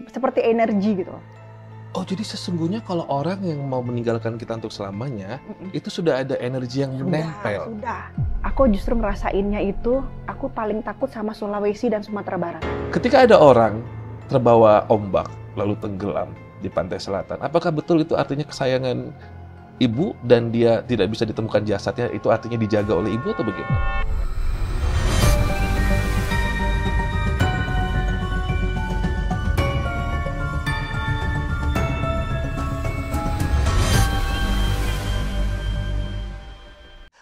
seperti energi gitu. Oh, jadi sesungguhnya kalau orang yang mau meninggalkan kita untuk selamanya, Mm-mm. itu sudah ada energi yang menempel. Sudah. Aku justru ngerasainnya itu, aku paling takut sama Sulawesi dan Sumatera Barat. Ketika ada orang terbawa ombak lalu tenggelam di pantai selatan, apakah betul itu artinya kesayangan ibu dan dia tidak bisa ditemukan jasadnya, itu artinya dijaga oleh ibu atau bagaimana?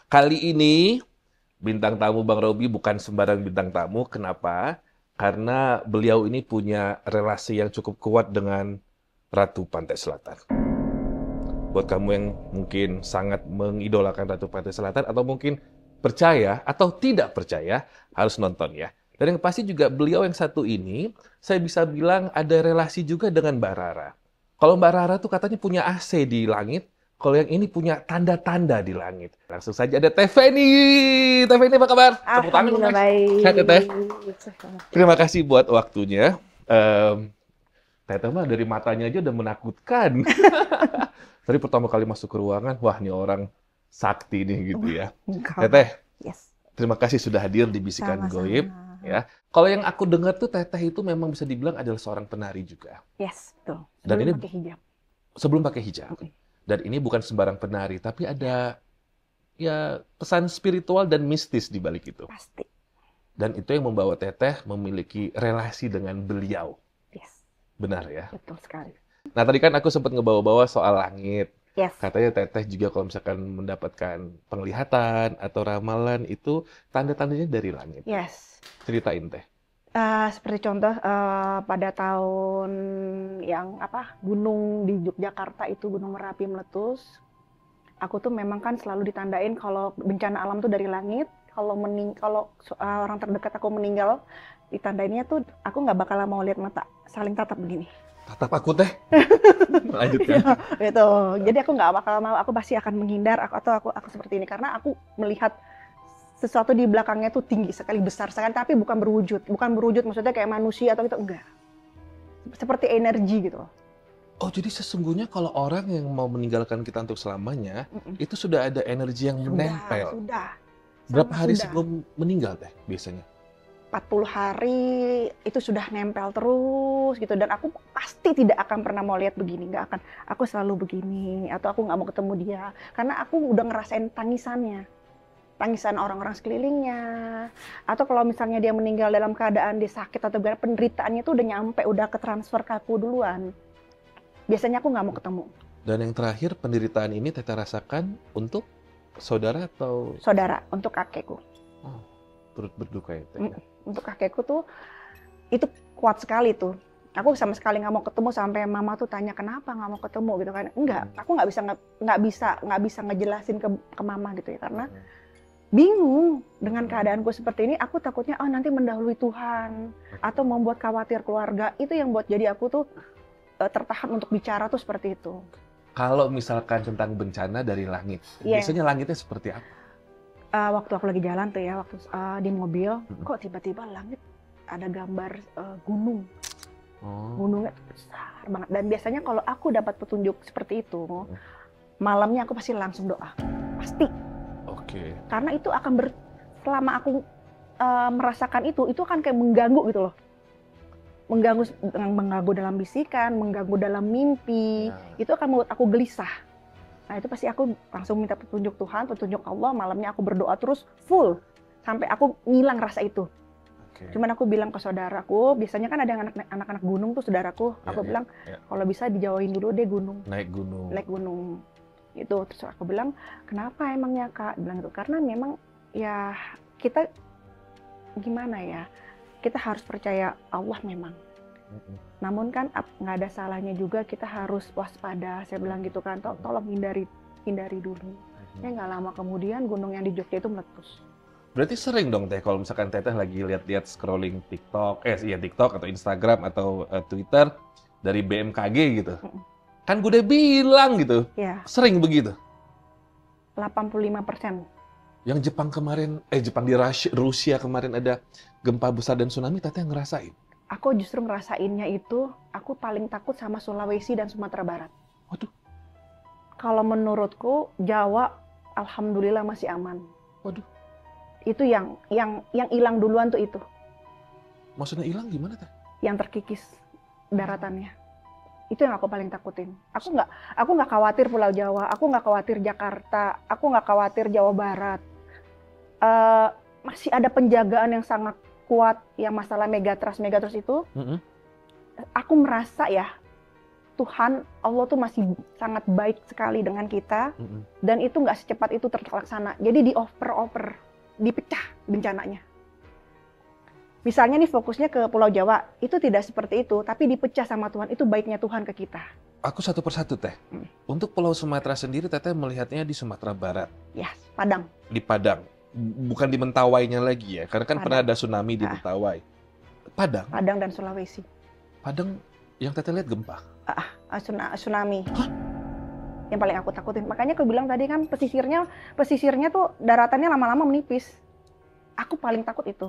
Kali ini bintang tamu Bang Robby bukan sembarang bintang tamu. Kenapa? Karena beliau ini punya relasi yang cukup kuat dengan Ratu Pantai Selatan. Buat kamu yang mungkin sangat mengidolakan Ratu Pantai Selatan atau mungkin percaya atau tidak percaya, harus nonton ya. Dan yang pasti juga beliau yang satu ini, saya bisa bilang ada relasi juga dengan Mbak Rara. Kalau Mbak Rara tuh katanya punya AC di langit, kalau yang ini punya tanda-tanda di langit. Langsung saja ada Teh Feni. Teh Feni apa kabar? Tepuk tangan dong, Alhamdulillah Teh. baik. Sehat ya, Teh? Terima kasih buat waktunya. Teh mah dari matanya aja udah menakutkan. Tadi pertama kali masuk ke ruangan, wah ini orang sakti nih gitu ya. Teteh, Yes. terima kasih sudah hadir di Bisikan Sama-sama. Goib. Ya, kalau yang aku dengar tuh Teteh itu memang bisa dibilang adalah seorang penari juga. Yes, betul. Dan Sebelum ini pakai hijab. sebelum pakai hijab. Dan ini bukan sembarang penari, tapi ada ya pesan spiritual dan mistis di balik itu. Pasti. Dan itu yang membawa Teteh memiliki relasi dengan beliau. Yes, Benar ya? betul sekali. Nah, tadi kan aku sempat ngebawa-bawa soal langit. Yes. Katanya Teteh juga kalau misalkan mendapatkan penglihatan atau ramalan itu tanda-tandanya dari langit. Yes. Ceritain Teh. Seperti contoh pada tahun yang gunung di Yogyakarta itu Gunung Merapi meletus. Aku tuh memang kan selalu ditandain kalau bencana alam tuh dari langit. Kalau orang terdekat aku meninggal, ditandainnya tuh aku nggak bakal mau lihat mata saling tatap begini. Tatap aku Teh. Lanjutkan. Gitu. Jadi aku nggak bakal mau, aku pasti akan menghindar aku seperti ini karena aku melihat sesuatu di belakangnya tuh tinggi sekali, besar sekali, tapi bukan berwujud maksudnya kayak manusia atau gitu, enggak. Seperti energi gitu. Oh, jadi sesungguhnya kalau orang yang mau meninggalkan kita untuk selamanya, itu sudah ada energi yang menempel. Sudah. Berapa hari sebelum meninggal Teh biasanya? 40 hari itu sudah nempel terus gitu, dan aku pasti tidak akan pernah mau lihat begini, nggak akan. Aku selalu begini, atau aku nggak mau ketemu dia karena aku udah ngerasain tangisan orang-orang sekelilingnya, atau kalau misalnya dia meninggal dalam keadaan dia sakit atau penderitaannya itu udah nyampe, udah ke transfer ke aku duluan. Biasanya aku nggak mau ketemu. Dan yang terakhir penderitaan ini Teteh rasakan untuk saudara atau Saudara, untuk kakekku. oh, turut berduka ya Teh. Untuk kakekku tuh itu kuat sekali tuh. Aku sama sekali nggak mau ketemu, sampai mama tuh tanya kenapa nggak mau ketemu gitu kan. Enggak, aku nggak bisa ngejelasin ke mama gitu ya, karena bingung dengan keadaanku seperti ini. Aku takutnya nanti mendahului Tuhan atau membuat khawatir keluarga. Itu yang buat jadi aku tuh tertahan untuk bicara tuh seperti itu. Kalau misalkan tentang bencana dari langit, biasanya langitnya seperti apa? Waktu aku lagi jalan tuh ya, waktu di mobil, kok tiba-tiba langit ada gambar gunung. Gunungnya besar banget. Dan biasanya kalau aku dapat petunjuk seperti itu, malamnya aku pasti langsung doa. Pasti. Oke. Karena itu akan selama aku merasakan itu akan kayak mengganggu gitu loh. Mengganggu dalam bisikan, mengganggu dalam mimpi. Itu akan membuat aku gelisah. Nah, itu pasti aku langsung minta petunjuk Tuhan, petunjuk Allah. Malamnya aku berdoa terus full sampai aku ngilang rasa itu. Cuman aku bilang ke saudaraku, biasanya kan ada anak-anak gunung tuh saudaraku. Aku bilang kalau bisa dijauhin dulu deh gunung. Naik gunung. Itu terus aku bilang, kenapa emangnya Kak? Bilang gitu, karena memang ya kita gimana ya, kita harus percaya Allah memang. Namun kan nggak ada salahnya juga kita harus waspada. Saya bilang gitu kan, tolong hindari dulu. Ya nggak lama kemudian gunung yang di Jogja itu meletus. Berarti sering dong Teh kalau misalkan Teteh lagi lihat-lihat scrolling TikTok atau Instagram atau Twitter dari BMKG gitu. Kan gue udah bilang gitu. Ya. Sering begitu. 85%. Yang Jepang di Rusia kemarin ada gempa besar dan tsunami, Teteh ngerasain? Aku justru ngerasainnya itu, aku paling takut sama Sulawesi dan Sumatera Barat. Waduh, Kalau menurutku Jawa, alhamdulillah masih aman. waduh. Itu yang hilang duluan tuh itu, Maksudnya hilang gimana teh? yang terkikis daratannya. Itu yang aku paling takutin. Aku nggak khawatir Pulau Jawa, aku nggak khawatir Jakarta, aku nggak khawatir Jawa Barat. Masih ada penjagaan yang sangat kuat, yang masalah megatrust itu. Mm-mm. Aku merasa ya, Tuhan Allah tuh masih sangat baik sekali dengan kita, Mm-mm. dan itu nggak secepat itu terlaksana. Jadi dioper, dipecah bencananya. Misalnya nih fokusnya ke Pulau Jawa, itu tidak seperti itu, tapi dipecah sama Tuhan. Itu baiknya Tuhan ke kita. Aku satu persatu teh. Untuk Pulau Sumatera sendiri, teteh melihatnya di Sumatera Barat, Ya, Padang. di Padang. Bukan di Mentawainya lagi ya, karena kan Padang. pernah ada tsunami di Mentawai. Padang, Padang dan Sulawesi. Padang yang teteh lihat gempa. Tsunami. Yang paling aku takutin. Makanya aku bilang tadi kan pesisirnya tuh daratannya lama-lama menipis. Aku paling takut itu.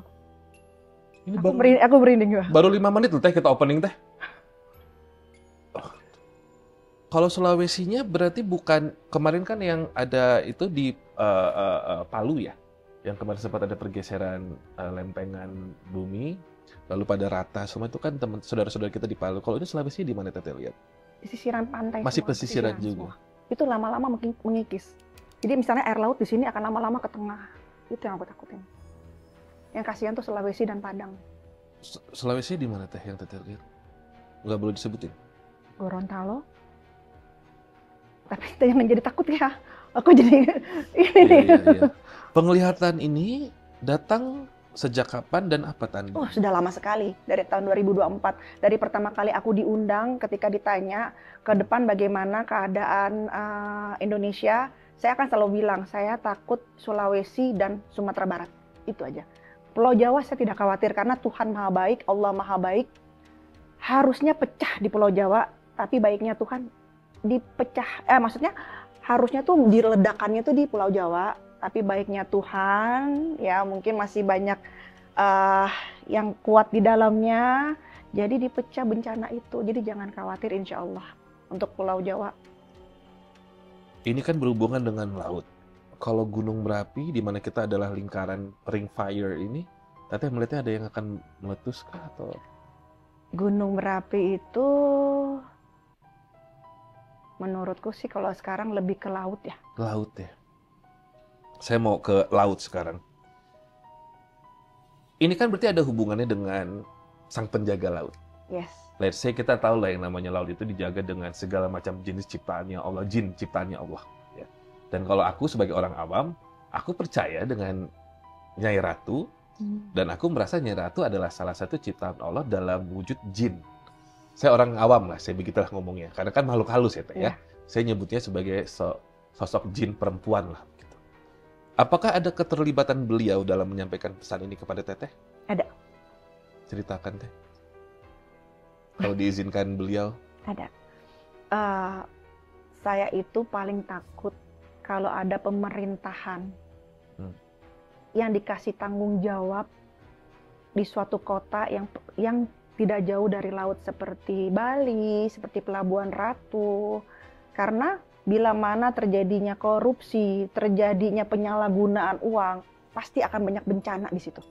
Ini Aku berinding juga. baru 5 menit loh teh kita opening teh. Kalau Sulawesinya berarti bukan kemarin kan yang ada itu di Palu ya, yang kemarin sempat ada pergeseran lempengan bumi, lalu pada rata semua itu kan teman saudara-saudara kita di Palu. Kalau ini Sulawesi di mana teteh lihat? Pesisiran pantai. Masih semua, pesisiran juga. Semua. Itu lama-lama mengikis. Jadi misalnya air laut di sini akan lama-lama ke tengah. Itu yang aku takutin. Yang kasihan tuh Sulawesi dan Padang. Sulawesi di mana teh yang teteh lihat? Nggak boleh disebutin. Gorontalo. Tapi itu yang menjadi takut ya. Aku jadi ini nih. Iya. Penglihatan ini datang sejak kapan dan apa tanda? Oh, sudah lama sekali. Dari tahun 2024. Dari pertama kali aku diundang ketika ditanya ke depan bagaimana keadaan Indonesia, saya akan selalu bilang, saya takut Sulawesi dan Sumatera Barat. Itu aja. Pulau Jawa saya tidak khawatir karena Tuhan Maha Baik, Allah Maha Baik. Harusnya pecah di Pulau Jawa, tapi baiknya Tuhan dipecah, maksudnya harusnya tuh diledakannya tuh di Pulau Jawa, tapi baiknya Tuhan ya mungkin masih banyak yang kuat di dalamnya, jadi dipecah bencana itu. Jadi jangan khawatir, insya Allah untuk Pulau Jawa. Ini kan berhubungan dengan laut. Kalau Gunung Merapi di mana kita adalah lingkaran ring fire ini, teteh melihatnya ada yang akan meletus kah atau? Gunung Merapi itu menurutku sih kalau sekarang lebih ke laut ya. Laut ya. Saya mau ke laut sekarang. Ini kan berarti ada hubungannya dengan sang penjaga laut. Yes. Let's say kita tahu lah yang namanya laut itu dijaga dengan segala macam jenis ciptaannya Allah, jin ciptaannya Allah. Ya. Dan kalau aku sebagai orang awam, aku percaya dengan Nyai Ratu, dan aku merasa Nyai Ratu adalah salah satu ciptaan Allah dalam wujud jin. Saya orang awam lah, saya begitulah ngomongnya. Karena kan makhluk halus ya, Teh, ya. Saya nyebutnya sebagai sosok jin perempuan lah. Gitu. Apakah ada keterlibatan beliau dalam menyampaikan pesan ini kepada Teteh? Ada. Ceritakan, Teh. Kalau diizinkan beliau. Ada. Saya itu paling takut kalau ada pemerintahan yang dikasih tanggung jawab di suatu kota yang tidak jauh dari laut seperti Bali, seperti Pelabuhan Ratu. Karena bila mana terjadinya korupsi, terjadinya penyalahgunaan uang, pasti akan banyak bencana di situ.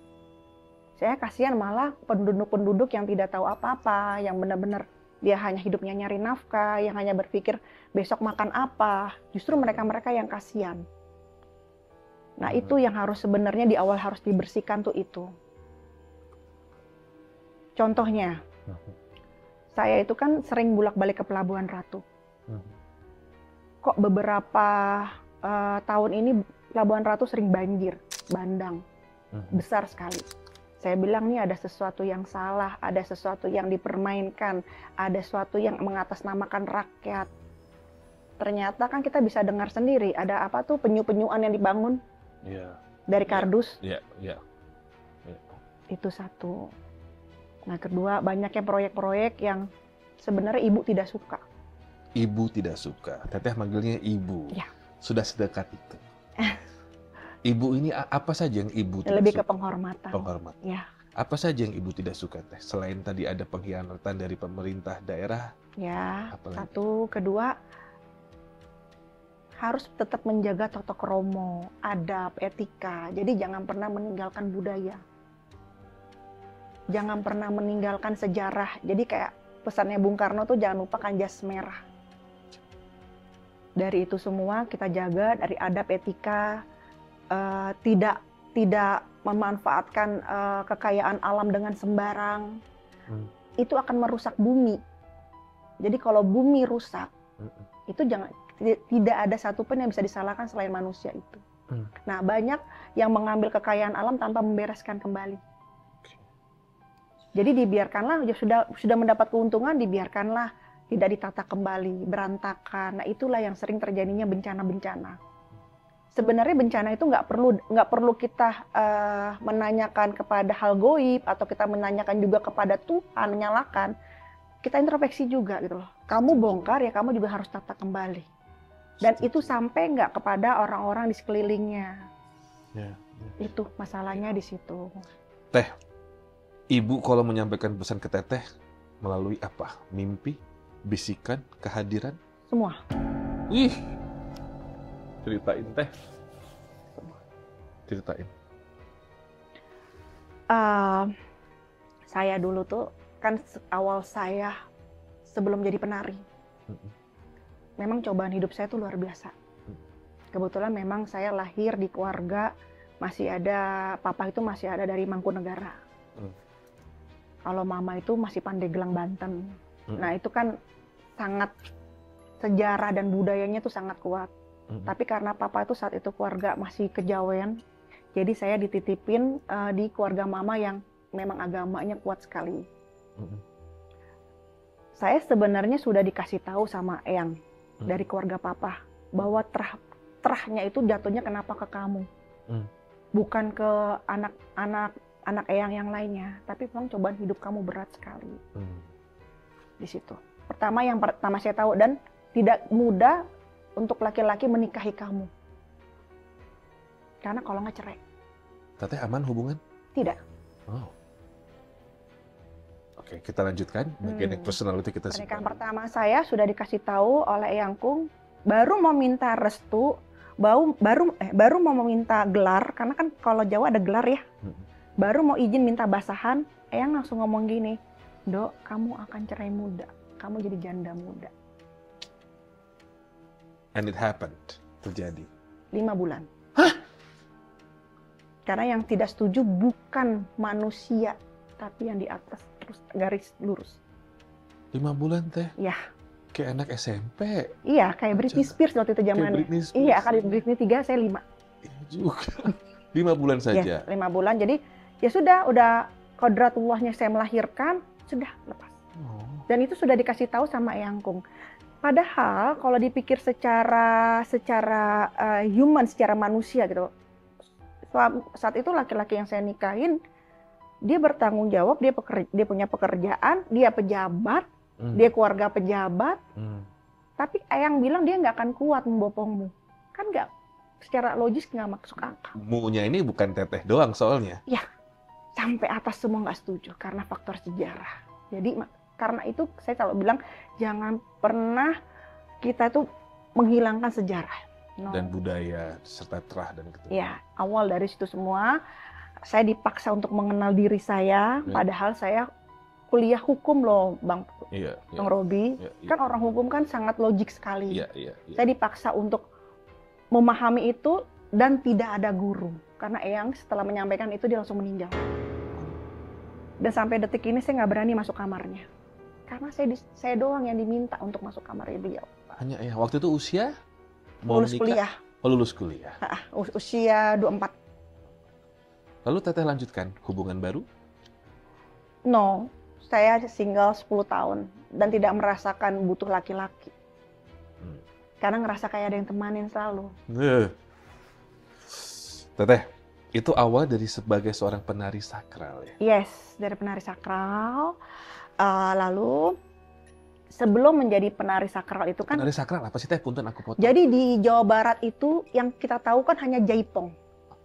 Saya kasihan malah penduduk-penduduk yang tidak tahu apa-apa, yang benar-benar dia hanya hidupnya nyari nafkah, yang hanya berpikir besok makan apa. Justru mereka-mereka yang kasihan. Nah, itu yang harus sebenarnya di awal harus dibersihkan tuh itu. Contohnya, saya itu kan sering bolak-balik ke Pelabuhan Ratu. Kok beberapa tahun ini Pelabuhan Ratu sering banjir, bandang, besar sekali. Saya bilang nih ada sesuatu yang salah, ada sesuatu yang dipermainkan, ada sesuatu yang mengatasnamakan rakyat. Ternyata kan kita bisa dengar sendiri, ada apa tuh penyu-penyuan yang dibangun dari kardus. Itu satu. Nah, kedua, banyaknya proyek-proyek yang sebenarnya ibu tidak suka. Ibu tidak suka. Teteh manggilnya ibu. Ya. Sudah sedekat itu. Ibu ini apa saja yang ibu tidak Lebih suka? ke penghormatan. Penghormatan. Ya. Apa saja yang Ibu tidak suka, Teh? Selain tadi ada pengkhianatan dari pemerintah daerah, Ya, apalagi? satu, kedua harus tetap menjaga tata krama, adab, etika. Jadi jangan pernah meninggalkan budaya. Jangan pernah meninggalkan sejarah. Jadi kayak pesannya Bung Karno tuh jangan lupakan jas merah. Dari itu semua kita jaga, dari adab, etika, tidak memanfaatkan kekayaan alam dengan sembarang. Itu akan merusak bumi. Jadi kalau bumi rusak, itu tidak ada satupun yang bisa disalahkan selain manusia itu. Nah, banyak yang mengambil kekayaan alam tanpa membereskan kembali. Jadi dibiarkanlah, sudah mendapat keuntungan, dibiarkanlah, tidak ditata kembali, berantakan. Nah, itulah yang sering terjadinya bencana-bencana. Sebenarnya bencana itu nggak perlu kita menanyakan kepada hal goib atau kita menanyakan juga kepada Tuhan, menyalahkan. Kita introspeksi juga gitu loh. Kamu bongkar ya, kamu juga harus tata kembali. Dan itu sampai nggak kepada orang-orang di sekelilingnya. Itu masalahnya di situ. Teh, Ibu kalau menyampaikan pesan ke Teteh melalui apa? Mimpi, bisikan, kehadiran? Semua. Wih, ceritain Teh. Ceritain. Saya dulu tuh kan awal saya sebelum jadi penari. Memang cobaan hidup saya tuh luar biasa. Kebetulan memang saya lahir di keluarga masih ada, papa itu masih ada dari Mangkunegaran. Kalau mama itu masih Pandeglang, Banten. Nah itu kan sangat sejarah dan budayanya tuh sangat kuat. Tapi karena papa itu saat itu keluarga masih kejawen, jadi saya dititipin di keluarga mama yang memang agamanya kuat sekali. Saya sebenarnya sudah dikasih tahu sama Eyang dari keluarga papa bahwa terahnya itu jatuhnya kenapa ke kamu, bukan ke anak Eyang yang lainnya, tapi memang cobaan hidup kamu berat sekali. Di situ. Yang pertama saya tahu, dan tidak mudah untuk laki-laki menikahi kamu. Karena kalau nggak cerai. Teteh aman hubungan? Tidak. Oh. Oke, kita lanjutkan. Bagian yang personality kita simpan. Pernikahan pertama saya sudah dikasih tahu oleh Eyangkung, baru mau minta restu, baru mau meminta gelar, karena kan kalau Jawa ada gelar ya. Baru mau izin minta basahan, Eyang langsung ngomong gini, Dok, kamu akan cerai muda, kamu jadi janda muda. And it happened, terjadi. 5 bulan. Hah? Karena yang tidak setuju bukan manusia, tapi yang di atas terus garis lurus. 5 bulan Teh? Iya. Kayak anak SMP. Iya, kayak Britney Spears waktu itu zamannya. Iya, kan Britney 3, saya 5. Iya juga. 5 bulan saja. Yes, 5 bulan. Jadi ya udah kodratullahnya saya melahirkan, sudah lepas. Dan itu sudah dikasih tahu sama Eyangkung. Padahal kalau dipikir secara human, secara manusia gitu. Saat itu laki-laki yang saya nikahin, dia bertanggung jawab, dia punya pekerjaan, dia pejabat, dia keluarga pejabat. Tapi Eyang bilang dia nggak akan kuat membopongmu. Kan nggak, secara logis nggak masuk akal. Munya ini bukan Teteh doang soalnya. Ya, sampai atas semua nggak setuju karena faktor sejarah. Jadi karena itu saya selalu bilang jangan pernah kita tuh menghilangkan sejarah. No. Dan budaya serta terah dan keturunan. Ya, awal dari situ semua saya dipaksa untuk mengenal diri saya, padahal saya kuliah hukum loh, Bang Robi. Kan orang hukum kan sangat logik sekali. Saya dipaksa untuk memahami itu dan tidak ada guru. Karena Eyang setelah menyampaikan itu dia langsung meninggal. Dan sampai detik ini saya nggak berani masuk kamarnya. Karena saya doang yang diminta untuk masuk kamarnya beliau. Hanya ya, waktu itu usia? Lulus kuliah. Oh, lulus kuliah. Usia 24. Lalu Teteh lanjutkan hubungan baru? No, saya single 10 tahun dan tidak merasakan butuh laki-laki. Karena ngerasa kayak ada yang temanin selalu. Teteh, itu awal dari sebagai seorang penari sakral ya? Yes, dari penari sakral. Lalu sebelum menjadi penari sakral itu kan... Penari sakral apa sih Teh? Punten aku potong. Jadi di Jawa Barat itu yang kita tahu kan hanya jaipong.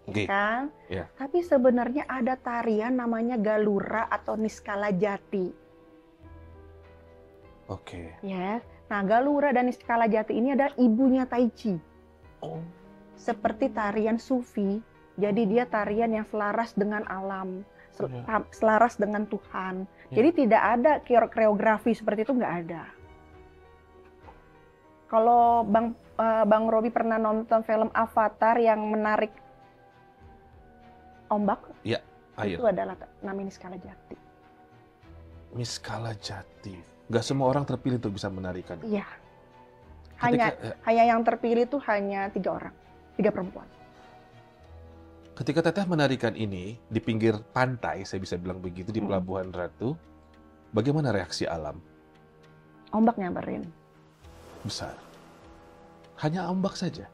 Oke. kan? Ya. Tapi sebenarnya ada tarian namanya Galura atau Niskala Jati, Oke. ya. Nah, Galura dan Niskala Jati ini adalah ibunya Tai Chi. Oh. Seperti tarian Sufi, jadi dia tarian yang selaras dengan alam, Ya. selaras dengan Tuhan. Ya. Jadi tidak ada koreografi seperti itu, nggak ada. Kalau Bang Robi pernah nonton film Avatar yang menarik ombak, Air. itu adalah namanya Niskala Jati. Niskala Jati. Nggak semua orang terpilih untuk bisa menarikan. Iya. Ketika, Hanya yang terpilih itu hanya 3 orang, 3 perempuan. ketika Teteh menarikan ini di pinggir pantai, saya bisa bilang begitu, di Pelabuhan Ratu, bagaimana reaksi alam? Ombak nyamperin. Besar. Hanya ombak saja.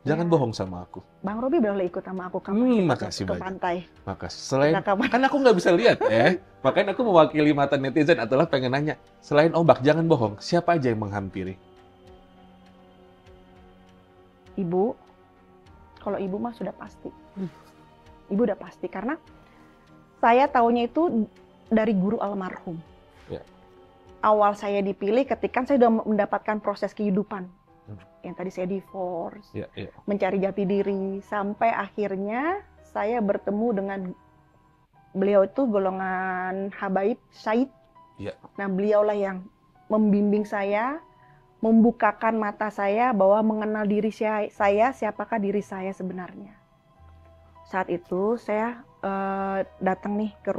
Jangan Ya. bohong sama aku. Bang Robi boleh ikut sama aku kapan Makasih ke banyak. pantai. Makasih. Selain, Kita kapan? kan aku nggak bisa lihat makanya aku mewakili mata netizen adalah pengen nanya, selain ombak, jangan bohong, siapa aja yang menghampiri? Ibu, kalau ibu mah sudah pasti. Ibu udah pasti karena saya taunya itu dari guru almarhum. Ya. Awal saya dipilih ketika saya sudah mendapatkan proses kehidupan. Yang tadi saya divorce, Ya. mencari jati diri, sampai akhirnya saya bertemu dengan beliau itu golongan habaib syahid. Ya. Nah, beliaulah yang membimbing saya, membukakan mata saya bahwa mengenal diri saya, siapakah diri saya sebenarnya. Saat itu saya datang nih ke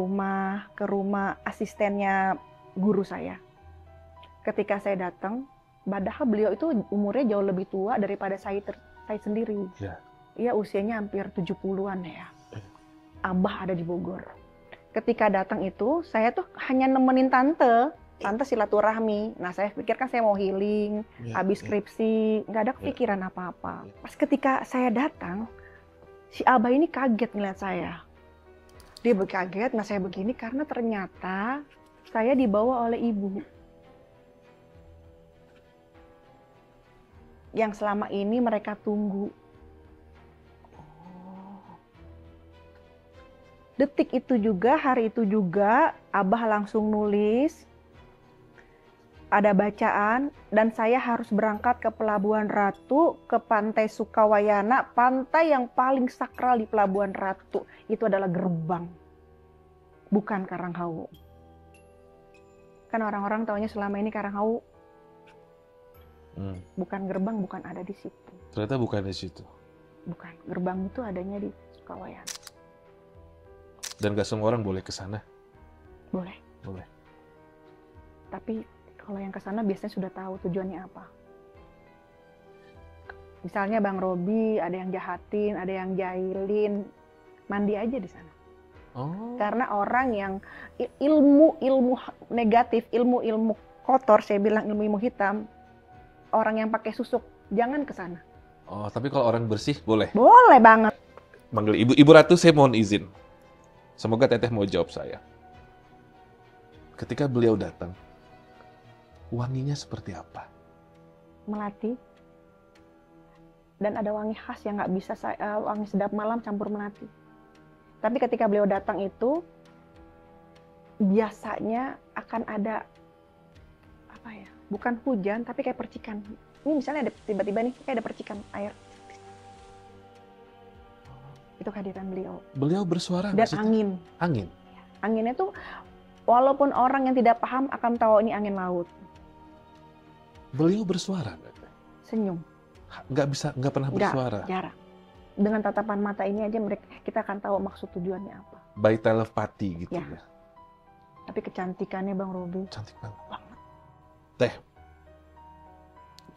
rumah asistennya guru saya. Ketika saya datang, padahal beliau itu umurnya jauh lebih tua daripada saya sendiri. Ya. Iya, usianya hampir 70-an ya. Abah ada di Bogor. Ketika datang itu, saya tuh hanya nemenin tante silaturahmi. Nah, saya pikir kan saya mau healing, habis skripsi, nggak ada kepikiran apa-apa. Pas ketika saya datang, si Abah ini kaget ngeliat saya. Dia kaget, nah saya begini karena ternyata saya dibawa oleh ibu. Yang selama ini mereka tunggu. Detik itu juga, hari itu juga, Abah langsung nulis, ada bacaan, dan saya harus berangkat ke Pelabuhan Ratu, ke Pantai Sukawayana, pantai yang paling sakral di Pelabuhan Ratu. Itu adalah gerbang, bukan Karanghawu. Kan orang-orang taunya selama ini Karanghawu, bukan gerbang, bukan ada di situ. Ternyata bukan di situ. Bukan, gerbang itu adanya di Sukawayana. Dan gak semua orang boleh ke sana. Boleh. Tapi kalau yang ke sana biasanya sudah tahu tujuannya apa. Misalnya Bang Robi ada yang jahatin, ada yang jahilin, mandi aja di sana. Karena orang yang ilmu negatif, ilmu kotor, saya bilang ilmu hitam, orang yang pakai susuk, jangan ke sana. Tapi kalau orang bersih boleh. Boleh banget. Manggil Ibu Ratu, saya mohon izin. Semoga Teteh mau jawab saya. Ketika beliau datang, wanginya seperti apa? Melati. Dan ada wangi khas yang nggak bisa wangi sedap malam campur melati. Tapi ketika beliau datang itu, biasanya akan ada apa ya? Bukan hujan, tapi kayak percikan. Ini misalnya ada tiba-tiba nih kayak ada percikan air. Itu kehadiran beliau. Beliau bersuara Dan maksudnya? angin. Angin? Anginnya tuh walaupun orang yang tidak paham akan tahu ini angin laut. Beliau bersuara? Senyum. Nggak pernah bersuara? Jarang. Dengan tatapan mata ini aja kita akan tahu maksud tujuannya apa. By telepati gitu ya? Tapi kecantikannya Bang Robi. Cantik banget. Teh,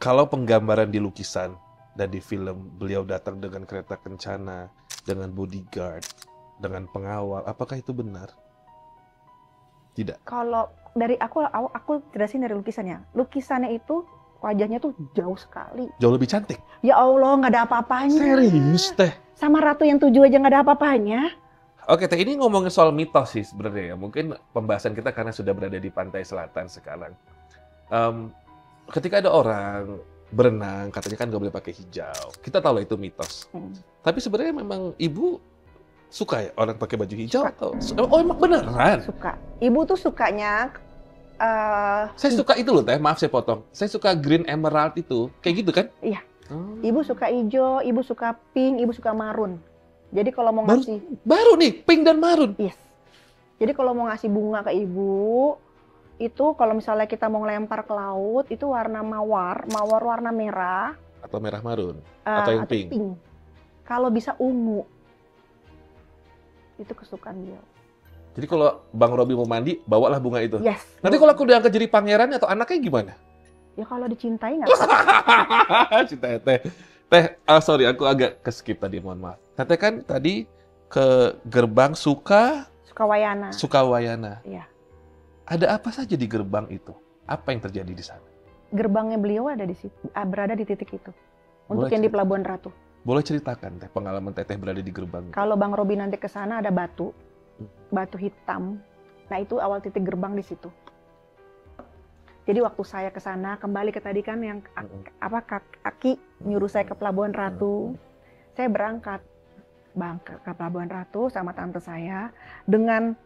kalau penggambaran di lukisan dan di film beliau datang dengan kereta kencana, dengan bodyguard, dengan pengawal, apakah itu benar? Tidak. Kalau dari aku jelasin dari lukisannya. Lukisannya itu wajahnya tuh jauh sekali. Jauh lebih cantik. Ya Allah, nggak ada apa-apanya. Serius, Teh? Sama Ratu yang 7 aja nggak ada apa-apanya. Oke, Teh, ini ngomongin soal mitos sih sebenarnya ya. Mungkin pembahasan kita karena sudah berada di pantai selatan sekarang. Ketika ada orang berenang, katanya kan nggak boleh pakai hijau. Kita tahu lah itu mitos. Tapi sebenarnya memang ibu suka ya orang pakai baju hijau Suka. atau oh emang beneran? Suka. Ibu tuh sukanya Saya suka itu loh teh, maaf saya potong. Saya suka green emerald itu, kayak gitu kan? iya. Oh. Ibu suka hijau, ibu suka pink, ibu suka marun. Jadi kalau mau ngasih Baru nih, pink dan marun. yes. Jadi kalau mau ngasih bunga ke ibu, itu kalau misalnya kita mau ngelempar ke laut, itu warna mawar warna merah Atau merah marun, atau yang pink. Kalau bisa ungu. Itu kesukaan beliau. Jadi kalau Bang Robi mau mandi, bawalah bunga itu. Yes. Nanti kalau aku diangkat jadi pangeran atau anaknya gimana? Ya kalau dicintai nggak apa-apa. Cinta teh. Teh, sorry aku agak ke-skip tadi, mohon maaf. Teteh kan tadi ke gerbang Sukawayana. Sukawayana. Iya. Ada apa saja di gerbang itu? Apa yang terjadi di sana? Gerbangnya beliau ada di situ, berada di titik itu. Untuk Boleh yang di Pelabuhan Ratu. Boleh ceritakan teh pengalaman teteh berada di gerbang itu? Kalau Bang Robi nanti ke sana ada batu hitam. Nah itu awal titik gerbang di situ. Jadi waktu saya ke sana, kembali ke tadi kan yang Aki nyuruh saya ke Pelabuhan Ratu. Saya berangkat ke Pelabuhan Ratu sama tante saya dengan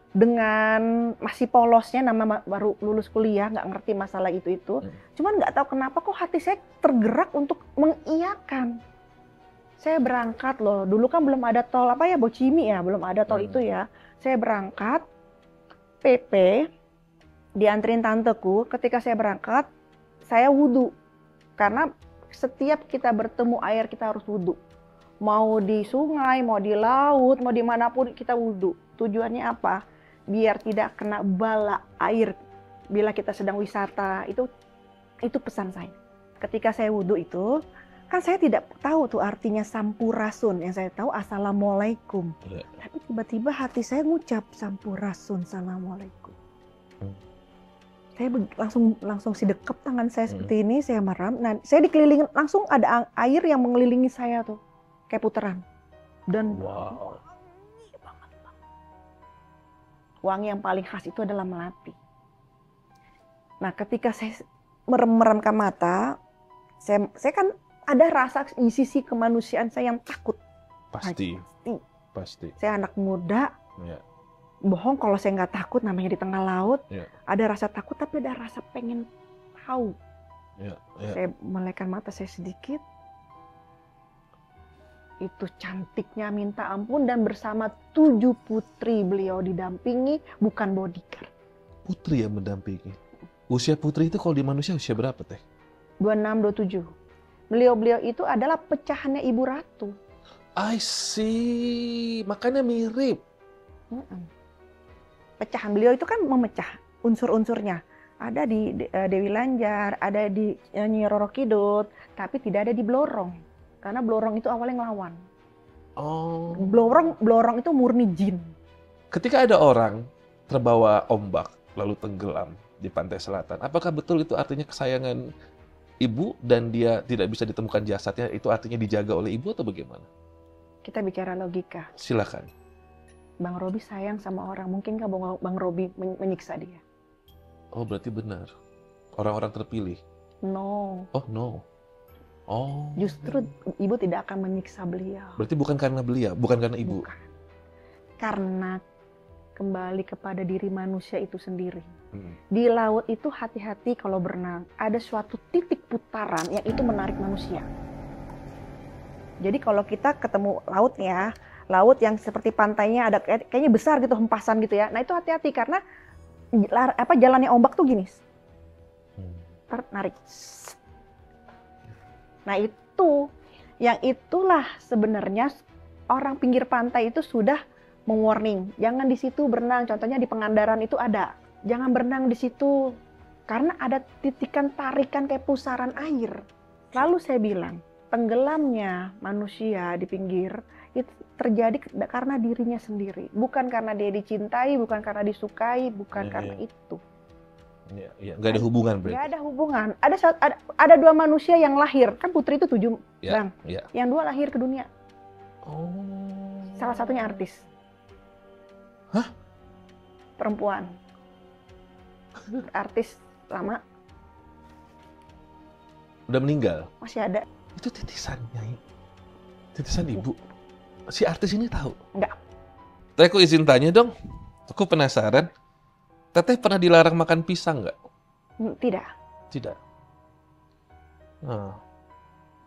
masih polosnya, nama baru lulus kuliah, nggak ngerti masalah itu. Cuman nggak tahu kenapa kok hati saya tergerak untuk mengiyakan. Saya berangkat loh. Dulu kan belum ada tol Bocimi ya, belum ada tol itu ya. Saya berangkat PP, dianterin tanteku. Ketika saya berangkat, saya wudhu. Karena setiap kita bertemu air, kita harus wudhu. Mau di sungai, mau di laut, mau dimanapun kita wudhu. Tujuannya apa? Biar tidak kena bala air bila kita sedang wisata. Itu pesan saya. Ketika saya wudhu itu, kan saya tidak tahu tuh artinya sampurasun. Yang saya tahu assalamualaikum. Tapi tiba-tiba hati saya ngucap sampurasun, assalamualaikum. Saya langsung sidekep tangan saya seperti ini, saya meram. Nah, saya dikelilingin, langsung ada air yang mengelilingi saya tuh. Kayak puteran. Dan wow. Wangi yang paling khas itu adalah melati. Nah, ketika saya meramkan mata, saya kan ada rasa di sisi kemanusiaan saya yang takut. Pasti. Saya anak muda. Ya. Bohong kalau saya nggak takut, namanya di tengah laut. Ya. Ada rasa takut, tapi ada rasa pengen tahu. Ya. Saya melekkan mata saya sedikit. Itu cantiknya minta ampun, dan bersama 7 putri beliau didampingi, bukan bodyguard. Putri yang mendampingi. Usia putri itu kalau di manusia usia berapa teh? 26, 27. Beliau itu adalah pecahannya Ibu Ratu. I see, makanya mirip. Pecahan beliau itu kan memecah unsur-unsurnya. Ada di Dewi Lanjar, ada di Nyi Roro Kidul, tapi tidak ada di Blorong. Karena Blorong itu awalnya ngelawan. Oh. Blorong itu murni jin. Ketika ada orang terbawa ombak lalu tenggelam di pantai selatan, apakah betul itu artinya kesayangan ibu dan dia tidak bisa ditemukan jasadnya, itu artinya dijaga oleh ibu atau bagaimana? Kita bicara logika. Silakan. Bang Robi sayang sama orang, mungkinkah Bang Robi menyiksa dia? Oh, berarti benar. Orang-orang terpilih. No. Oh, no. Oh. Justru ibu tidak akan menyiksa beliau. Berarti bukan karena beliau, bukan karena ibu. Bukan. Karena kembali kepada diri manusia itu sendiri. Di laut itu hati-hati kalau berenang. Ada suatu titik putaran yang itu menarik manusia. Jadi kalau kita ketemu lautnya, laut yang seperti pantainya ada kayaknya besar gitu, hempasan gitu ya. Nah itu hati-hati karena jalannya ombak tuh gini. Narik. Nah itulah sebenarnya orang pinggir pantai itu sudah mewarning. Jangan di situ berenang. Contohnya di Pangandaran itu ada. Jangan berenang di situ karena ada titikan tarikan kayak pusaran air. Lalu saya bilang, tenggelamnya manusia di pinggir itu terjadi karena dirinya sendiri, bukan karena dia dicintai, bukan karena disukai, bukan karena itu. Iya, nggak ada hubungan berarti. Nggak ada hubungan. Ada 2 manusia yang lahir, kan putri itu 7, Bang. Ya. Yang 2 lahir ke dunia. Oh. Salah satunya artis. Hah? Perempuan. Artis lama. Udah meninggal. Masih ada. Itu titisan Nyai. Titisan ibu. Si artis ini tahu? Enggak. Teh, aku izin tanya dong. Aku penasaran. Teteh pernah dilarang makan pisang nggak? Tidak. Tidak. Nah,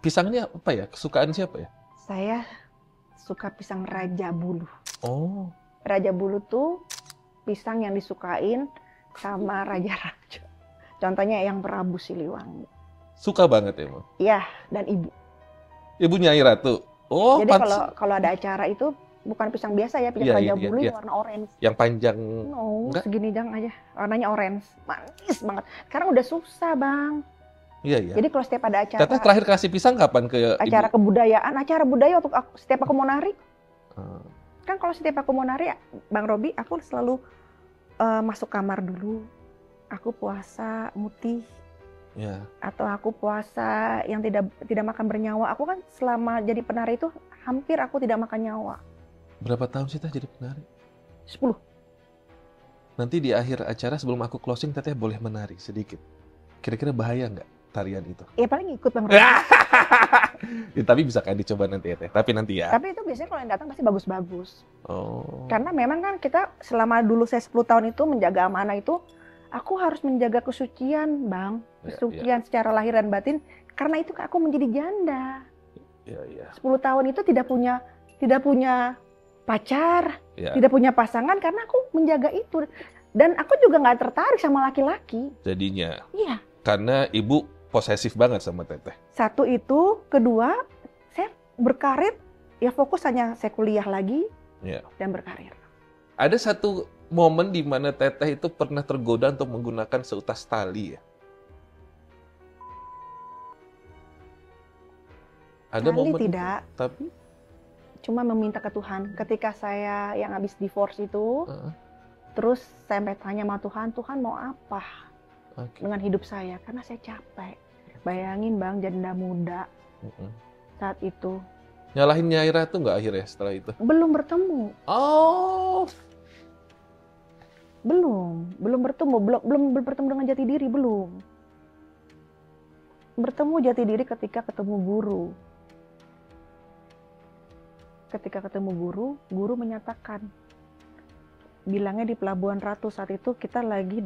pisang ini apa ya? Kesukaan siapa ya? Saya suka pisang Raja Bulu. Oh, Raja Bulu tuh pisang yang disukain sama raja-raja. Contohnya yang Prabu Siliwangi. suka banget ya, Bang. Iya, dan ibu. Ibu Nyai Ratu. Oh, Jadi pantes- kalau ada acara itu bukan pisang biasa ya, pisang Iya, Raja iya, Bulu iya. yang warna orange. yang panjang. No, Enggak? segini dang aja. Warnanya orange. Manis banget. Sekarang udah susah, Bang. Iya, iya. Jadi kalau setiap ada Teteh acara terakhir kasih pisang kapan ke acara ibu? kebudayaan, acara budaya waktu setiap aku mau nari, Hmm, kan kalau setiap aku mau nari, Bang Robi, aku selalu masuk kamar dulu. Aku puasa mutih ya. atau aku puasa yang tidak makan bernyawa. Aku kan selama jadi penari itu hampir aku tidak makan nyawa. Berapa tahun sih Teh jadi penari? 10. Nanti di akhir acara sebelum aku closing, Teteh boleh menari sedikit. Kira-kira bahaya nggak tarian itu? Ya paling ikut Bang Robi. Ya, tapi bisa kan dicoba nanti ya Teh. Tapi nanti ya. Tapi itu biasanya kalau yang datang pasti bagus-bagus. Oh. Karena memang kan kita selama dulu saya 10 tahun itu menjaga amanah itu, aku harus menjaga kesucian, Bang. Ya, Kesucian secara lahir dan batin. Karena itu aku menjadi janda. Iya, iya. 10 tahun itu tidak punya pacar, Ya. tidak punya pasangan karena aku menjaga itu. Dan aku juga nggak tertarik sama laki-laki. Jadinya. Iya. Karena ibu posesif banget sama Teteh. Satu itu, kedua, saya berkarir, ya fokus hanya saya kuliah lagi Ya. dan berkarir. Ada satu momen di mana Teteh itu pernah tergoda untuk menggunakan seutas tali ya. Ada Kali momen itu, tidak, tapi cuma meminta ke Tuhan. Ketika saya yang habis divorce itu, Heeh. terus saya sampai tanya sama Tuhan, Tuhan mau apa Oke. dengan hidup saya? Karena saya capek. Bayangin Bang, janda muda Mm-mm. saat itu. Nyalahin Nyai Ratu nggak akhirnya setelah itu? Belum bertemu. Oh, Belum bertemu dengan jati diri, belum. Bertemu jati diri ketika ketemu guru. Ketika ketemu guru menyatakan, bilangnya di Pelabuhan Ratu saat itu kita lagi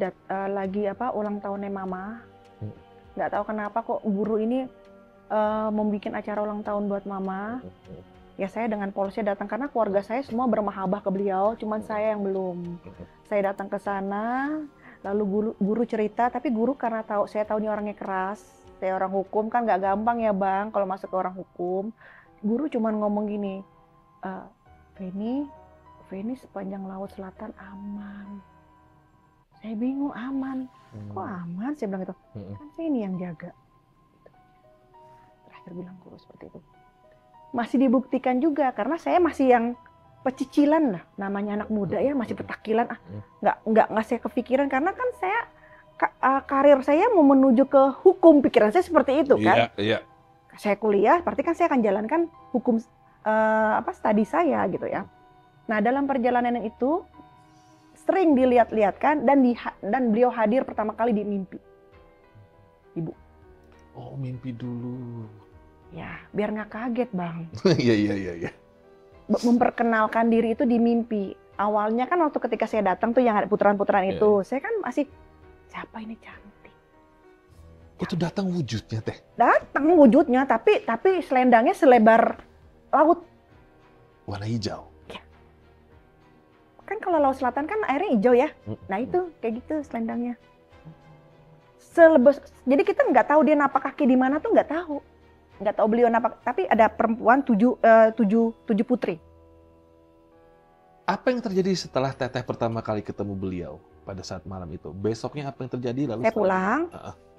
ulang tahunnya mama. Nggak tahu kenapa kok guru ini membuat acara ulang tahun buat mama. Ya saya dengan polosnya datang karena keluarga saya semua bermahabah ke beliau, cuman saya yang belum. Saya datang ke sana, lalu guru cerita, tapi guru karena saya tahu ini orangnya keras, saya orang hukum kan nggak gampang ya Bang kalau masuk ke orang hukum. Guru cuman ngomong gini, Feni sepanjang Laut Selatan aman. Saya bingung aman, kok aman? Saya bilang gitu, kan saya ini yang jaga. Terakhir bilang guru seperti itu. Masih dibuktikan juga karena saya masih yang pecicilan lah, namanya anak muda ya masih petakilan, nggak saya kepikiran karena kan saya karir saya mau menuju ke hukum, pikiran saya seperti itu kan. Iya. Saya kuliah, berarti kan saya akan jalankan hukum studi saya gitu ya. Nah dalam perjalanan itu sering dilihat-lihatkan dan beliau hadir pertama kali di mimpi, Ibu. Oh, mimpi dulu. Ya biar nggak kaget Bang. Iya. Memperkenalkan diri itu di mimpi. Awalnya kan waktu ketika saya datang tuh yang ada putaran-putaran itu, saya kan masih siapa ini cantik. Itu datang wujudnya Teh. Datang wujudnya, tapi selendangnya selebar laut. Warna hijau. Kan kalau Laut Selatan kan airnya hijau ya. Nah itu kayak gitu selendangnya. Jadi kita nggak tahu dia napak kaki di mana tuh nggak tahu. Nggak tahu beliau napak. Tapi ada perempuan 7 putri. Apa yang terjadi setelah Teteh pertama kali ketemu beliau pada saat malam itu? Besoknya apa yang terjadi? Lalu Saya pulang,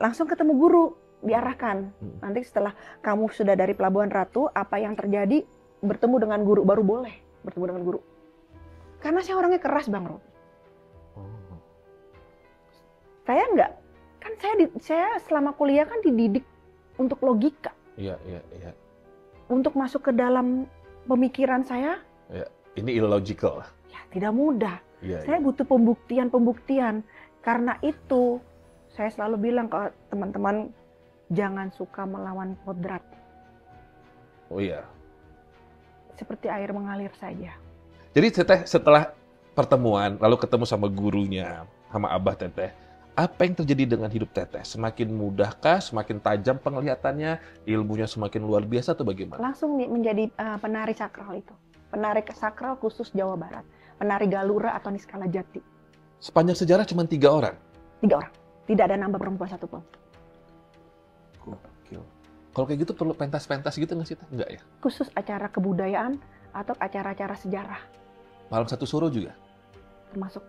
langsung ketemu guru, diarahkan. Nanti setelah kamu sudah dari Pelabuhan Ratu, apa yang terjadi bertemu dengan guru baru boleh bertemu dengan guru. Karena saya orangnya keras Bang Robi. Saya enggak, kan saya selama kuliah kan dididik untuk logika. Iya. Untuk masuk ke dalam pemikiran saya. Ya, ini illogical. Ya, tidak mudah. Saya Iya. butuh pembuktian. Karena itu saya selalu bilang ke teman-teman Jangan suka melawan kodrat. Oh iya. Seperti air mengalir saja. Jadi Teteh setelah pertemuan, lalu ketemu sama gurunya, sama Abah Teteh, apa yang terjadi dengan hidup Teteh? Semakin mudahkah, semakin tajam penglihatannya, ilmunya semakin luar biasa atau bagaimana? Langsung menjadi penari sakral itu. Penari sakral khusus Jawa Barat. Penari Galura atau Niskala Jati. Sepanjang sejarah cuma 3 orang? 3 orang. Tidak ada nambah perempuan satupun. Gokil. Kalau kayak gitu perlu pentas-pentas gitu nggak sih Teh? Nggak ya? Khusus acara kebudayaan atau acara-acara sejarah. Malam Satu Suro juga? Termasuk.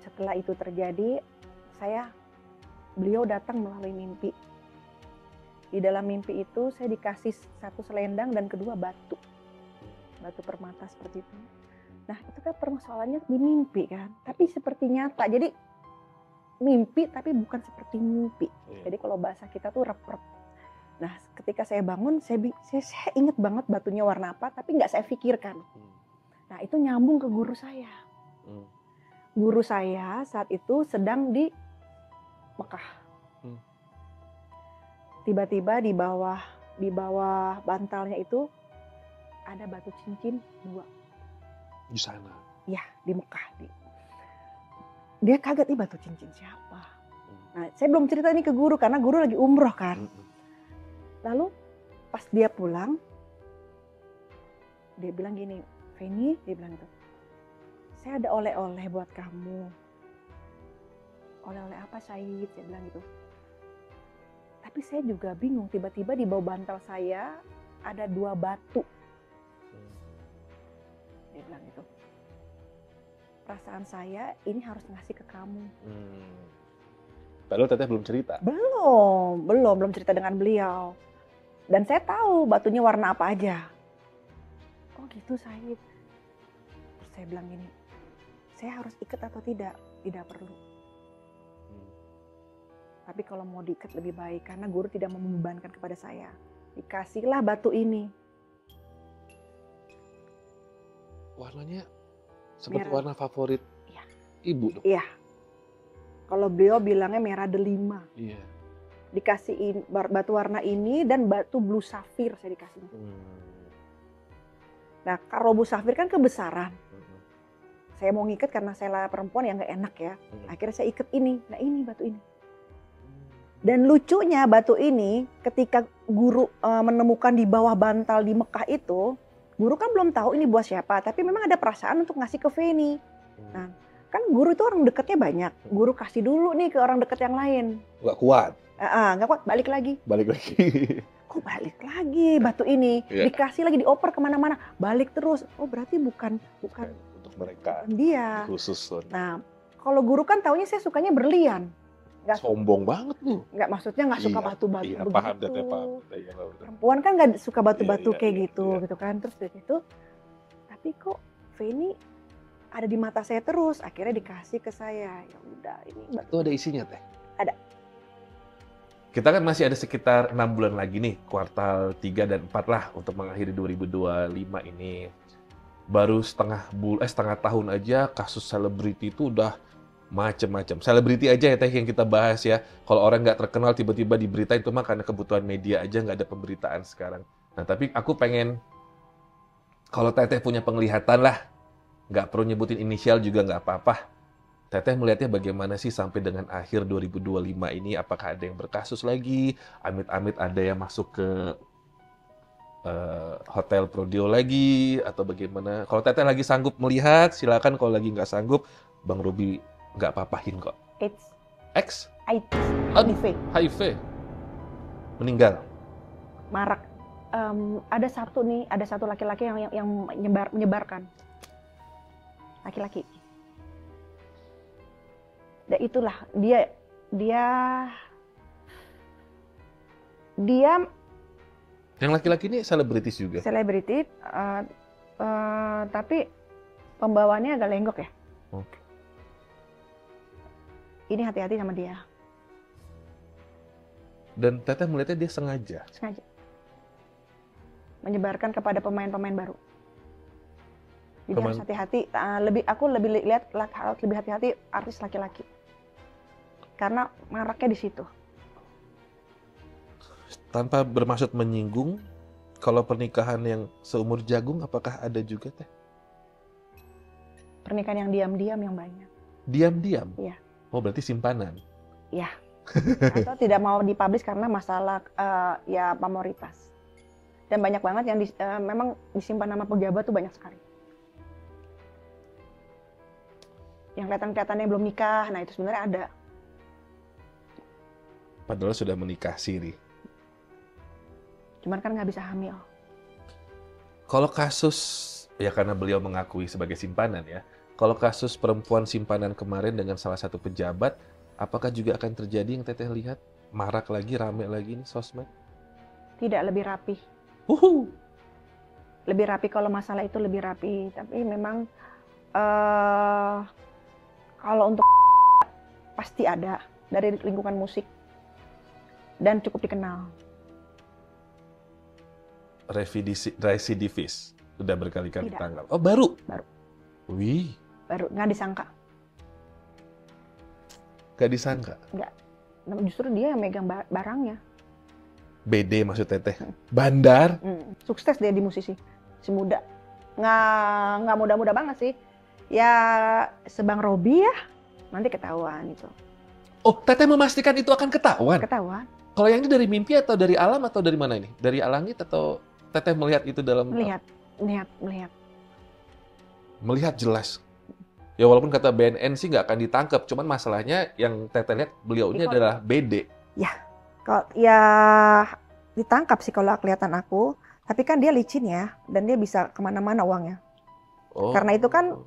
Setelah itu terjadi, beliau datang melalui mimpi. Di dalam mimpi itu saya dikasih 1 selendang dan kedua batu. Batu permata seperti itu. Nah itu kan permasalahannya di mimpi kan. Tapi seperti nyata. Jadi mimpi tapi bukan seperti mimpi. Jadi kalau bahasa kita tuh rep-rep. Nah ketika saya bangun, saya ingat banget batunya warna apa, tapi nggak saya pikirkan. Nah itu nyambung ke guru saya. Guru saya saat itu sedang di Mekah. Tiba-tiba di bawah bantalnya itu ada batu cincin 2. Di sana? Ya, di Mekah. Dia kaget, nih batu cincin siapa? Nah, saya belum cerita ini ke guru karena guru lagi umroh kan. Lalu pas dia pulang, dia bilang gini, Feni, dia bilang gitu, saya ada oleh-oleh buat kamu. Oleh-oleh apa Said? Saya bilang gitu. Tapi saya juga bingung, tiba-tiba di bawah bantal saya ada 2 batu. Dia bilang gitu. Perasaan saya ini harus ngasih ke kamu. Padahal Teteh belum cerita? Belum cerita dengan beliau. Dan saya tahu batunya warna apa aja. Oh gitu Said. Terus saya bilang gini, saya harus ikat atau tidak? Tidak perlu. Tapi kalau mau diikat lebih baik karena guru tidak membebankan kepada saya. Dikasihlah batu ini. Warnanya seperti Merah. warna favorit ibu dong? Iya. Kalau beliau bilangnya merah delima. Iya. Dikasih batu warna ini dan batu blue sapphire saya dikasih. Nah kalau blue sapphire kan kebesaran. Saya mau ngikat karena saya perempuan yang gak enak ya. Akhirnya saya ikat ini. Nah ini batu ini. Dan lucunya batu ini ketika guru menemukan di bawah bantal di Mekah itu, guru kan belum tahu ini buat siapa, tapi memang ada perasaan untuk ngasih ke Feni. Nah, kan guru itu orang dekatnya banyak. Guru kasih dulu nih ke orang dekat yang lain. Nggak kuat? Nggak kuat, balik lagi. Kok balik lagi batu ini? Dikasih lagi, dioper kemana-mana, balik terus. Oh berarti bukan untuk mereka. Dia. Khusus. Nah, kalau guru kan taunya saya sukanya berlian. Sombong banget lu. Nggak, maksudnya nggak suka batu-batu begitu. Paham. Perempuan kan nggak suka batu-batu kayak gitu kan. Terus dari situ, tapi kok Feni ada di mata saya terus. Akhirnya dikasih ke saya. Ya udah, ini batu. Itu ada isinya Teh? Ada. Kita kan masih ada sekitar 6 bulan lagi nih, kuartal 3 dan 4 lah untuk mengakhiri 2025 ini. Baru setengah tahun aja kasus selebriti itu udah macem-macem. Selebriti aja ya Teh yang kita bahas ya. Kalau orang nggak terkenal tiba-tiba diberitain itu mah karena kebutuhan media aja, nggak ada pemberitaan sekarang. Nah tapi aku pengen, kalau Teteh punya penglihatan lah, nggak perlu nyebutin inisial juga nggak apa-apa. Teteh melihatnya bagaimana sih sampai dengan akhir 2025 ini? Apakah ada yang berkasus lagi? Amit-amit ada yang masuk ke hotel Prodeo lagi atau bagaimana? Kalau Teteh lagi sanggup melihat, silakan. Kalau lagi nggak sanggup, Bang Robi nggak apa-apain kok. AIDS? HIV. Meninggal? Marak. Ada satu laki-laki yang menyebarkan. Laki-laki. Dan itulah dia yang laki-laki ini selebritis juga? Selebriti, tapi pembawaannya agak lenggok ya. Oke. Ini hati-hati sama dia. Dan Teteh melihatnya dia sengaja? Sengaja. Menyebarkan kepada pemain-pemain baru. Jadi harus hati-hati. Aku lebih lihat harus lebih hati-hati artis laki-laki. karena maraknya di situ. Tanpa bermaksud menyinggung, kalau pernikahan yang seumur jagung, apakah ada juga teh? Pernikahan yang diam-diam yang banyak. Diam-diam? Iya. Oh, berarti simpanan? Ya, atau tidak mau dipublish karena masalah ya pamoritas. Dan banyak banget yang memang disimpan nama pejabat tuh banyak sekali. Yang kelihatan-kelihatannya belum nikah, nah itu sebenarnya ada. Padahal sudah menikah siri. Cuman kan nggak bisa hamil. Kalau kasus, ya karena beliau mengakui sebagai simpanan ya, kalau kasus perempuan simpanan kemarin dengan salah satu pejabat, apakah juga akan terjadi yang Teteh lihat? Marak lagi, rame lagi nih sosmed? Tidak, lebih rapi. Lebih rapi kalau masalah itu lebih rapi. Tapi memang kalau untuk pasti ada dari lingkungan musik dan cukup dikenal. Residivis, udah berkali-kali Tidak. ditangkap. Oh, baru? Baru. Wih, Baru nggak disangka. gak disangka. Nggak. Nah, justru dia yang megang barangnya. BD maksud Teteh. Bandar? Sukses dia di musisi. Si muda. Nggak muda-muda banget sih. Ya sebang Robi ya. Nanti ketahuan itu. Oh, Teteh memastikan itu akan ketahuan? Ketahuan. Kalau yang ini dari mimpi atau dari alam atau dari mana ini? Dari langit atau Teteh melihat itu dalam... Melihat. Melihat jelas. Ya walaupun kata BNN sih nggak akan ditangkap. Cuman masalahnya yang Teteh lihat beliau ini adalah BD. Kalau ya ditangkap sih kalau kelihatan aku. Tapi kan dia licin ya. Dan dia bisa kemana-mana uangnya. Oh. Karena itu kan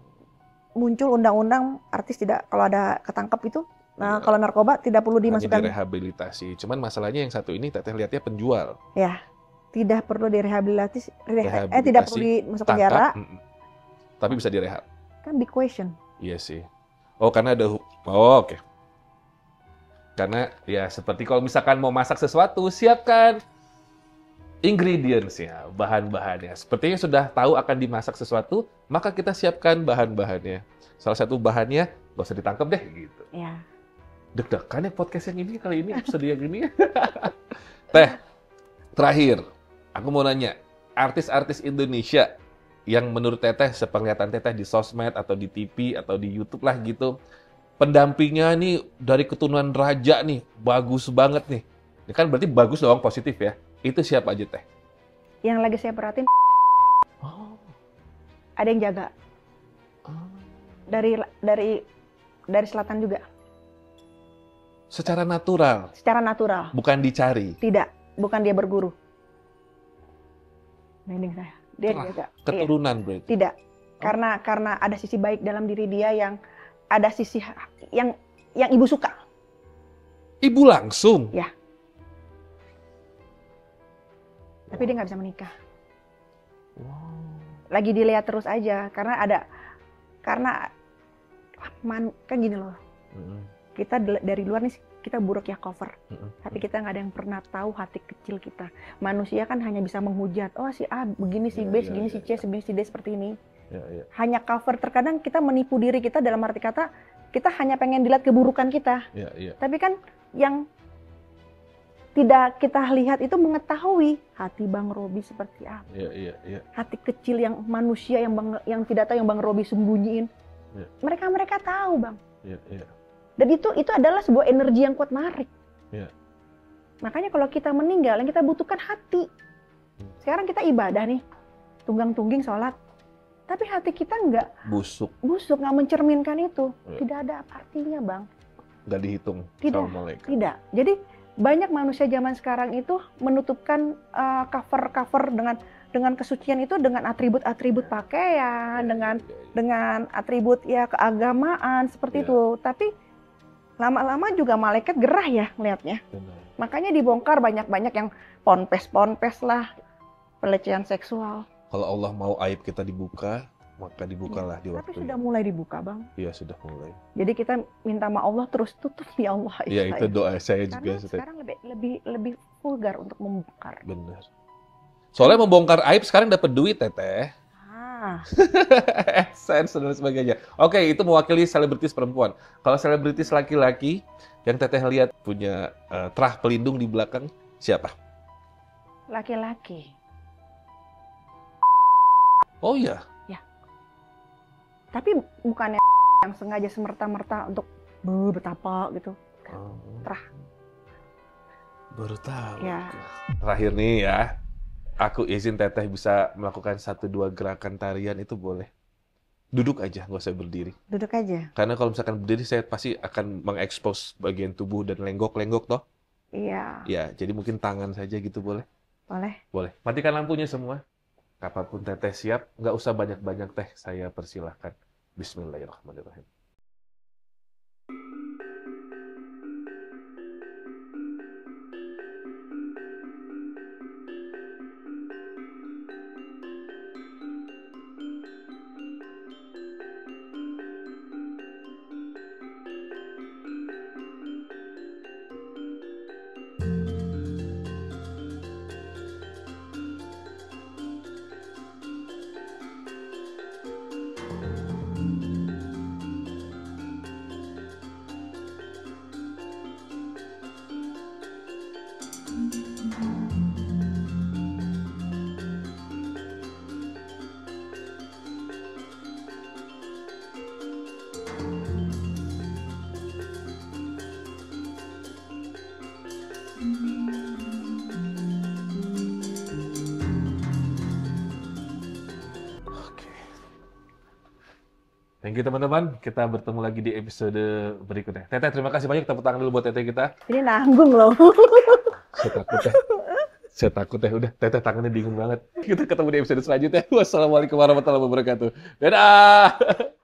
muncul undang-undang artis tidak, kalau ada ketangkap itu, nah kalau narkoba tidak perlu dimasukkan. Hanya direhabilitasi. Cuman masalahnya yang satu ini Teteh lihatnya penjual. Ya, tidak perlu direhabilitasi, tidak perlu dimasuk penjara. Tapi bisa direhab. Kan big question. Iya sih. Oh, karena ada oh, oke. Karena ya seperti kalau misalkan mau masak sesuatu, siapkan ingredients-nya, bahan-bahannya. Sepertinya sudah tahu akan dimasak sesuatu, maka kita siapkan bahan-bahannya. Salah satu bahannya, gak usah ditangkap deh, gitu. Ya. Deg-degan ya podcast yang ini kali ini, episode yang ini. Teh, terakhir, aku mau nanya, artis-artis Indonesia yang menurut Teteh, sepenglihatan Teteh di sosmed, atau di TV, atau di YouTube lah gitu, pendampingnya nih dari keturunan raja nih, bagus banget nih. Ini kan berarti bagus dong, positif ya. Itu siapa aja Teh? Yang lagi saya perhatiin, ada yang jaga. Dari selatan juga. Secara natural? Secara natural. Bukan dicari? Tidak, bukan dia berguru. Merinding saya. Dia jaga. Keturunan berarti? Tidak, karena ada sisi baik dalam diri dia yang ada sisi yang ibu suka. Ibu langsung? Ya. Tapi dia nggak bisa menikah. Lagi dilihat terus aja karena kan gini loh. Kita dari luar nih kita buruk ya cover. Tapi kita nggak ada yang pernah tahu hati kecil kita. Manusia kan hanya bisa menghujat. Oh si A begini, si B segini, si C segini, si D seperti ini. Hanya cover. Terkadang kita menipu diri kita dalam arti kata kita hanya pengen dilihat keburukan kita. Tapi kan yang tidak kita lihat itu mengetahui hati Bang Robi seperti apa. Hati kecil yang manusia yang tidak tahu yang Bang Robi sembunyiin. Mereka tahu Bang. Dan itu adalah sebuah energi yang kuat narik. Makanya kalau kita meninggal yang kita butuhkan hati. Sekarang kita ibadah nih, tunggang-tungging sholat. Tapi hati kita nggak busuk, nggak mencerminkan itu. Tidak ada artinya Bang. Nggak dihitung sama malaikat. Tidak. Jadi banyak manusia zaman sekarang itu menutupkan cover dengan kesucian itu dengan atribut-atribut pakaian, dengan atribut ya keagamaan seperti itu. Tapi lama-lama juga malaikat gerah ya melihatnya. Makanya dibongkar banyak-banyak yang ponpes lah, pelecehan seksual. Kalau Allah mau aib kita dibuka, maka dibukalah di waktu. Tapi sudah mulai dibuka Bang. Iya sudah mulai. Jadi kita minta sama Allah terus tutup ya Allah. Iya itu doa saya karena juga. Sekarang lebih vulgar untuk membongkar. Benar. Soalnya membongkar aib sekarang dapat duit Teteh. AdSense dan sebagainya. Oke, itu mewakili selebritis perempuan. Kalau selebritis laki-laki yang Teteh lihat punya terah pelindung di belakang, siapa? Laki-laki. Oh iya. Ya. Tapi bukannya yang sengaja semerta-merta untuk betapa gitu. Oh, Terah. baru tahu. Ya. Terakhir nih ya, aku izin Teteh bisa melakukan 1-2 gerakan tarian itu boleh. Duduk aja, nggak usah berdiri. Duduk aja. Karena kalau misalkan berdiri, saya pasti akan mengekspos bagian tubuh dan lenggok-lenggok toh. Iya. Ya, jadi mungkin tangan saja gitu boleh? Boleh. Boleh. Matikan lampunya semua. Kapanpun Teteh siap, nggak usah banyak-banyak Teh, saya persilahkan. Bismillahirrahmanirrahim. Oke. Thank you teman-teman. Kita bertemu lagi di episode berikutnya. Teteh, terima kasih banyak. Tepuk tangan dulu buat Teteh kita. Ini nanggung loh. Saya takut Teh. Saya takut Teh. Udah, Teteh tangannya bingung banget. Kita ketemu di episode selanjutnya. Wassalamualaikum warahmatullahi wabarakatuh. Dadah!